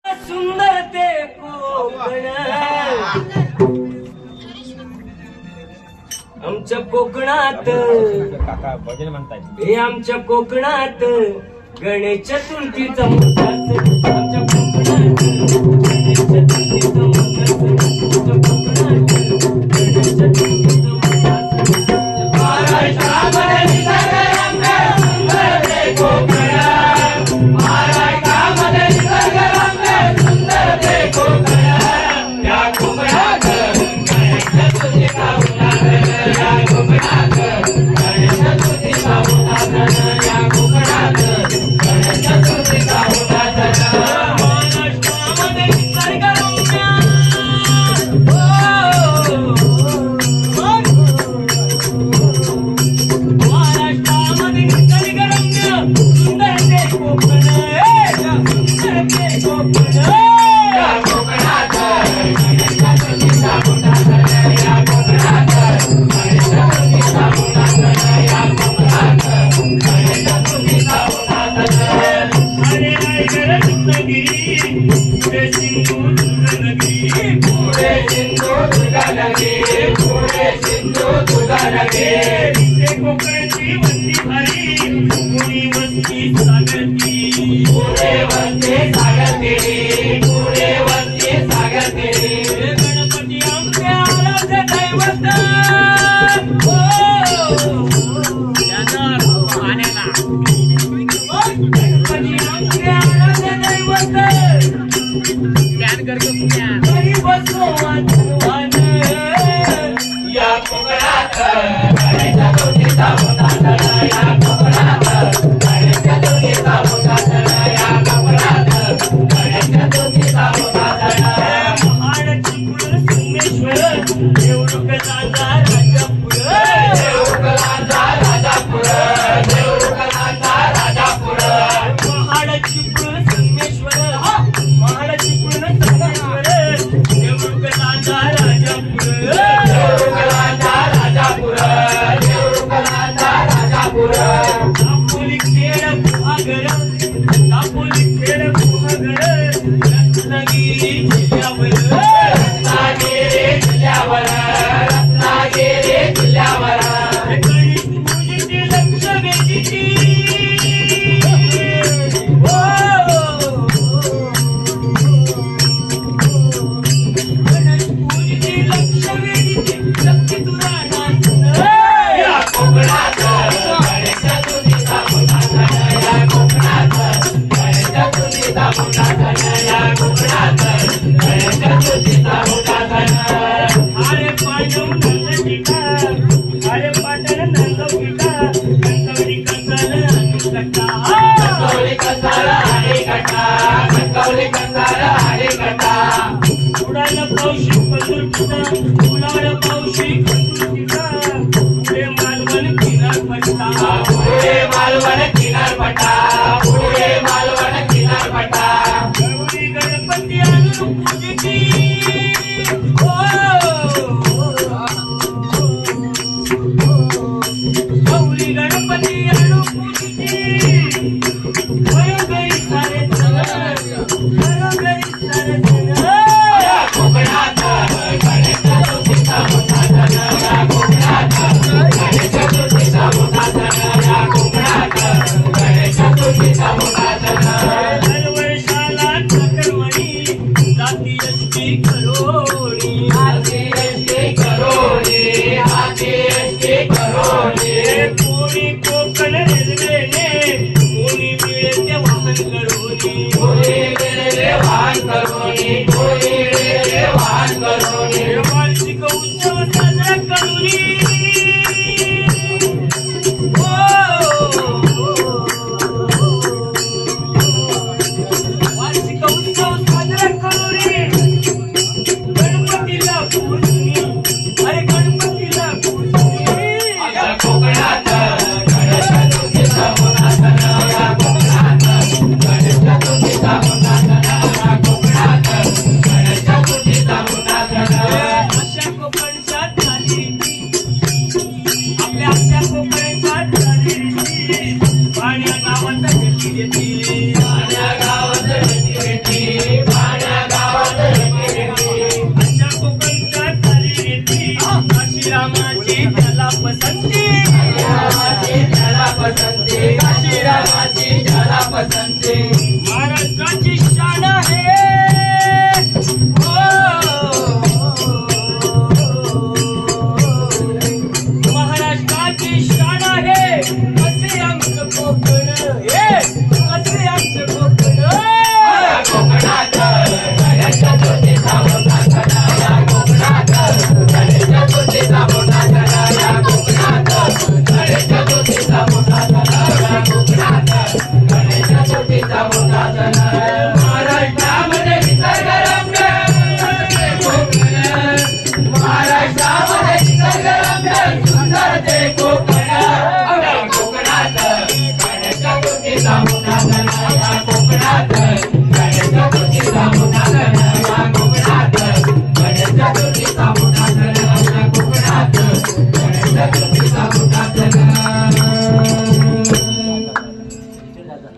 सुंदर ते कोकण आमच्या कोकणात भजन म्हणताय हे आमच्या कोकणात गणेश चतुर्थीचा मोठा सण आमच्या कोकणात गणेश चतुर्थीचा मोठा सण आमच्या कोकणात गणेश चतुर्थीचा मोठा सण महाराष्ट्रामध्ये निसर्गरम्य सुंदर ते कोकण महाराष्ट्रामध्ये निसर्गरम्य सुंदर ते कोकण या कोकणात गणेश चतुर्थीचा मोठा सण या कोकणात गणेश चतुर्थीचा मोठा सण या कोकणात गणेश चतुर्थीचा मोठा सण महाराष्ट्रामध्ये निसर्गरम्य महाराष्ट्रामध्ये निसर्गरम्य सुंदर ते कोकण सुंदर ते कोकण या कोकणात गणेश चतुर्थीचा मोठा सण या कोकणात गणेश चतुर्थीचा मोठा सण या कोकणात गणेश चतुर्थीचा मोठा सण अरे रायगड रत्नागिरी पुढे सिंधुदुर्ग नगरी पुढे सिंधुदुर्ग नगरी पुढे सिंधुदुर्ग नगरी इथे कोकणची वस्ती भारी पुणे वस्ती सागरती पुणे वस्ती सागरती पुणे वस्ती सागरती गणपती आमचे आराध्य दैवत गणपती आमचे आराध्य दैवत घरी बसलो वाचवान या कोकणात गणेश चतुर्थीचा मोठा सण या कोकणात गणेश चतुर्थीचा मोठा सण या कोकणात गणेश चतुर्थीचा मोठा सण महाड चिपळूण सोमेश्वर देऊळकलांचा राजापूर देऊळकलांचा राजापूर देऊळकलांचा राजापूर महाड चिपळूण सोमेश्वर महाड चिपळूण सोमेश्वर देऊळकलांचा राजापूर देऊळकलांचा राजापूर देऊळकलांचा राजापूर दापोली खेड गुहागर दापोली खेड गुहागर रत्नागिरी जिल्ह्यावर रत्नागिरी जिल्ह्यावर रत्नागिरी जिल्ह्यावर गणेश पूजेची लक्ष वेधीची गणेश पूजेची लक्ष वेधीची लक्ष तुला नाचन या कोकणात गणेश चतुर्थीचा मोठा सण या कोकणात गणेश चतुर्थीचा मोठा सण या कोकणात गणेश चतुर्थीचा मोठा सण अरे पांडव नंदगीता अरे पाटण नंदगीता कणकवली कंसाल आणि कट्टा कणकवली कंसाल आणि कट्टा कणकवली कंसाल आणि कट्टा उडाल पावशी पसुरतीचा उडाल पावशी पसुरतीचा पुढे मालवण किनारपट्टा पुढे मालवण किनारपट्टा पुढे मालवण किनारपट्टा गौरी गणपती आणून पूजेची गौरी गणपती आणून पूजेची घरोघरी सारे सण घरोघरी सारे सण या कोकणात गणेश चतुर्थीचा मोठा सण या कोकणात गणेश चतुर्थीचा मोठा सण या कोकणात गणेश चतुर्थीचा मोठा सण दरवर्षाला ठाकरवाडी जाती एसटी करोडी जाती एसटी करोडी जाती एसटी करोडी कोणी कोकण रेल्वेने कोणी मिळते वाहन करोडी कोणी मिळते वाहन करोडी कोणी मिळते वाहन करोडी